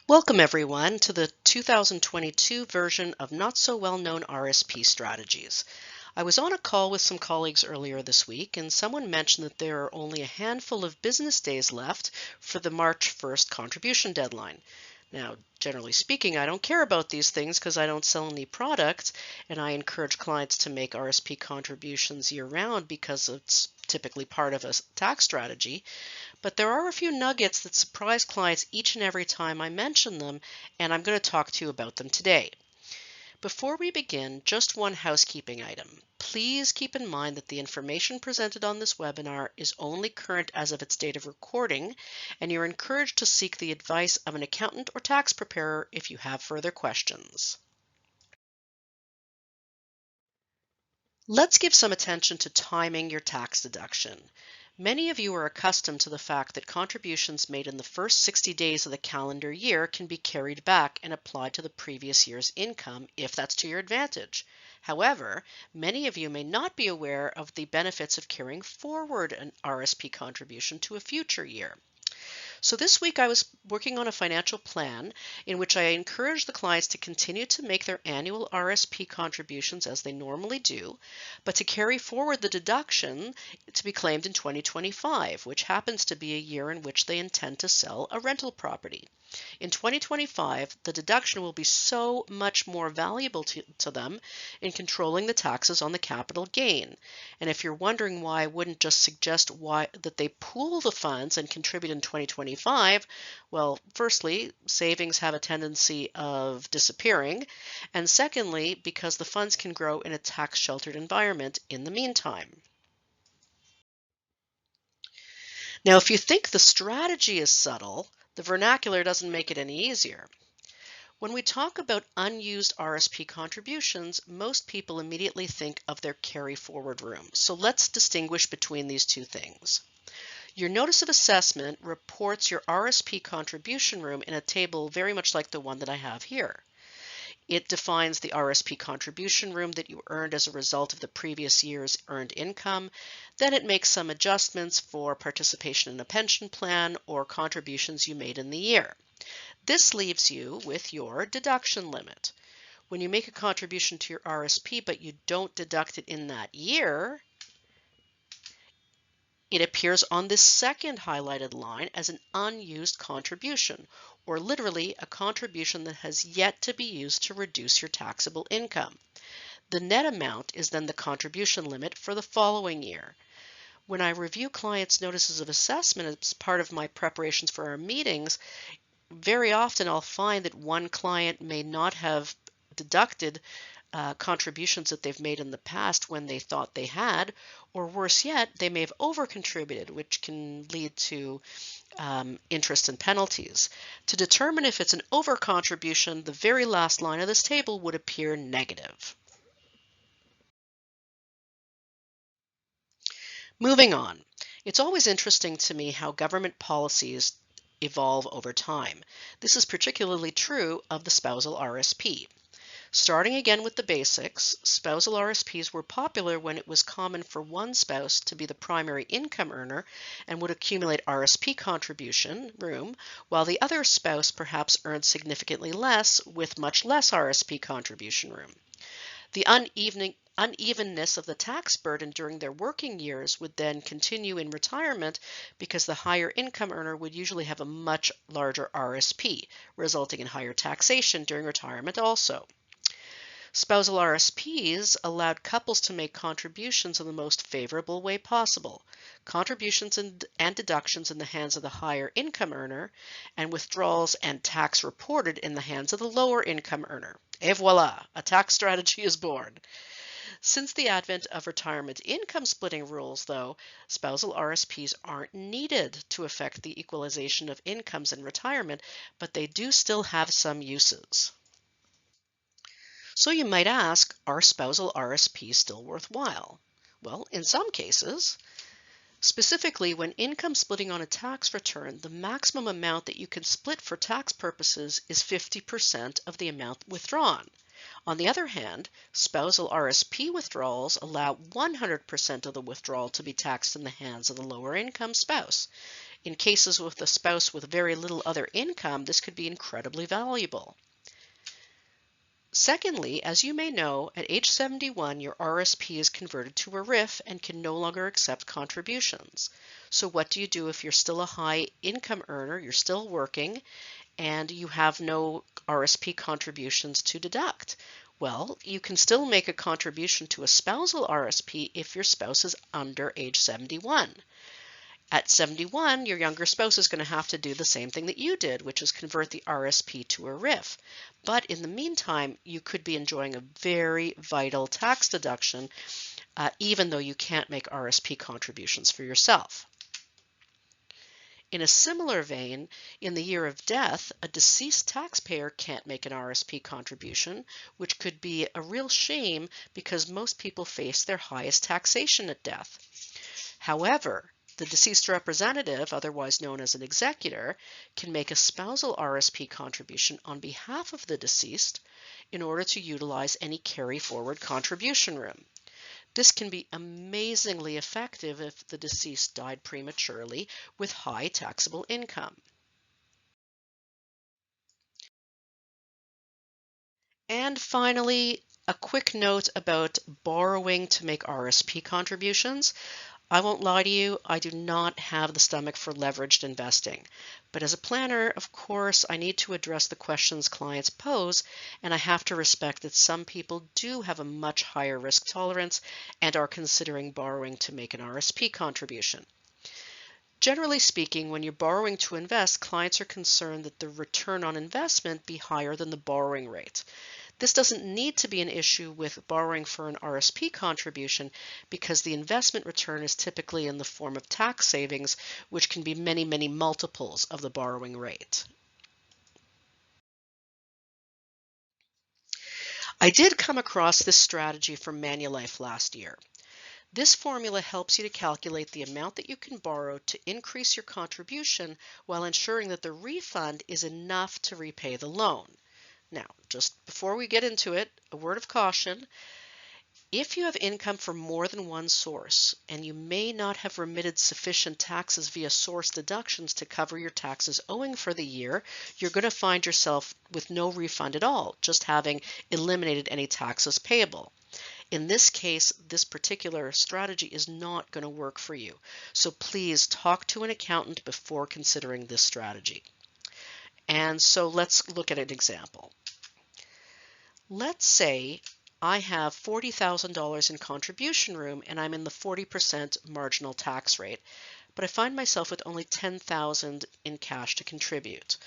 Welcome everyone to the 2022 version of Not So Well Known RSP Strategies. I was on a call with some colleagues earlier this week and someone mentioned that there are only a handful of business days left for the March 1st contribution deadline. Now, generally speaking, I don't care about these things because I don't sell any products, and I encourage clients to make RSP contributions year-round because it's typically part of a tax strategy. But there are a few nuggets that surprise clients each and every time I mention them, and I'm going to talk to you about them today. Before we begin, just one housekeeping item. Please keep in mind that the information presented on this webinar is only current as of its date of recording, and you're encouraged to seek the advice of an accountant or tax preparer if you have further questions. Let's give some attention to timing your tax deduction. Many of you are accustomed to the fact that contributions made in the first 60 days of the calendar year can be carried back and applied to the previous year's income if that's to your advantage. However, many of you may not be aware of the benefits of carrying forward an RSP contribution to a future year. So this week I was working on a financial plan in which I encouraged the clients to continue to make their annual RSP contributions as they normally do, but to carry forward the deduction to be claimed in 2025, which happens to be a year in which they intend to sell a rental property. In 2025, the deduction will be so much more valuable to them in controlling the taxes on the capital gain. And if you're wondering why I wouldn't just suggest that they pool the funds and contribute in 2025, well, firstly, savings have a tendency of disappearing, and secondly, because the funds can grow in a tax-sheltered environment in the meantime. Now, if you think the strategy is subtle, the vernacular doesn't make it any easier. When we talk about unused RSP contributions, most people immediately think of their carry forward room. So let's distinguish between these two things. Your notice of assessment reports your RSP contribution room in a table very much like the one that I have here. It defines the RSP contribution room that you earned as a result of the previous year's earned income. Then it makes some adjustments for participation in a pension plan or contributions you made in the year. This leaves you with your deduction limit. When you make a contribution to your RSP but you don't deduct it in that year, it appears on this second highlighted line as an unused contribution, or literally a contribution that has yet to be used to reduce your taxable income. The net amount is then the contribution limit for the following year. When I review clients' notices of assessment as part of my preparations for our meetings, very often I'll find that one client may not have deducted contributions that they've made in the past when they thought they had, or worse yet, they may have over-contributed, which can lead to interest and penalties. To determine if it's an over-contribution, the very last line of this table would appear negative. Moving on, it's always interesting to me how government policies evolve over time. This is particularly true of the spousal RSP. Starting again with the basics, spousal RSPs were popular when it was common for one spouse to be the primary income earner and would accumulate RSP contribution room, while the other spouse perhaps earned significantly less with much less RSP contribution room. The unevenness of the tax burden during their working years would then continue in retirement because the higher income earner would usually have a much larger RSP, resulting in higher taxation during retirement also. Spousal RSPs allowed couples to make contributions in the most favorable way possible. Contributions and deductions in the hands of the higher income earner, and withdrawals and tax reported in the hands of the lower income earner. Et voila, a tax strategy is born. Since the advent of retirement income splitting rules, though, spousal RSPs aren't needed to affect the equalization of incomes in retirement, but they do still have some uses. So you might ask, are spousal RSPs still worthwhile? Well, in some cases. Specifically, when income splitting on a tax return, the maximum amount that you can split for tax purposes is 50% of the amount withdrawn. On the other hand, spousal RSP withdrawals allow 100% of the withdrawal to be taxed in the hands of the lower income spouse. In cases with a spouse with very little other income, this could be incredibly valuable. Secondly, as you may know, at age 71, your RSP is converted to a RIF and can no longer accept contributions. So what do you do if you're still a high income earner, you're still working, and you have no RSP contributions to deduct? Well, you can still make a contribution to a spousal RSP if your spouse is under age 71. At 71, your younger spouse is going to have to do the same thing that you did, which is convert the RSP to a RIF. But in the meantime, you could be enjoying a very vital tax deduction, even though you can't make RSP contributions for yourself. In a similar vein, in the year of death, a deceased taxpayer can't make an RSP contribution, which could be a real shame because most people face their highest taxation at death. However, the deceased representative, otherwise known as an executor, can make a spousal RSP contribution on behalf of the deceased in order to utilize any carry-forward contribution room. This can be amazingly effective if the deceased died prematurely with high taxable income. And finally, a quick note about borrowing to make RSP contributions. I won't lie to you, I do not have the stomach for leveraged investing. But as a planner, of course, I need to address the questions clients pose, and I have to respect that some people do have a much higher risk tolerance and are considering borrowing to make an RSP contribution. Generally speaking, when you're borrowing to invest, clients are concerned that the return on investment be higher than the borrowing rate. This doesn't need to be an issue with borrowing for an RSP contribution because the investment return is typically in the form of tax savings, which can be many, many multiples of the borrowing rate. I did come across this strategy from Manulife last year. This formula helps you to calculate the amount that you can borrow to increase your contribution while ensuring that the refund is enough to repay the loan. Now, just before we get into it, a word of caution. If you have income from more than one source and you may not have remitted sufficient taxes via source deductions to cover your taxes owing for the year, you're going to find yourself with no refund at all, just having eliminated any taxes payable. In this case, this particular strategy is not going to work for you. So please talk to an accountant before considering this strategy. And so let's look at an example. Let's say I have $40,000 in contribution room and I'm in the 40% marginal tax rate, but I find myself with only $10,000 in cash to contribute.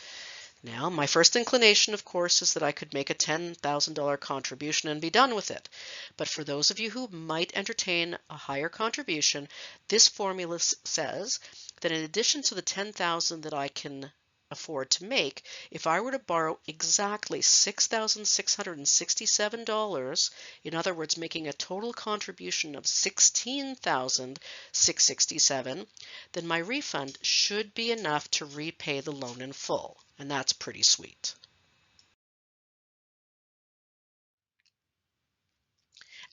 Now, my first inclination, of course, is that I could make a $10,000 contribution and be done with it. But for those of you who might entertain a higher contribution, this formula says that in addition to the $10,000 that I can afford to make, if I were to borrow exactly $6,667, in other words, making a total contribution of $16,667, then my refund should be enough to repay the loan in full, and that's pretty sweet.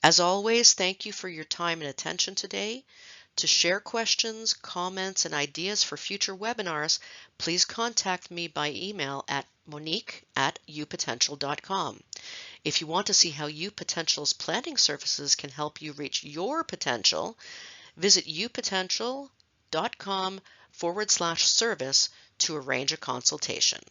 As always, thank you for your time and attention today. To share questions, comments, and ideas for future webinars, please contact me by email at monique@upotential.com. If you want to see how UPotential's planning services can help you reach your potential, visit upotential.com/service to arrange a consultation.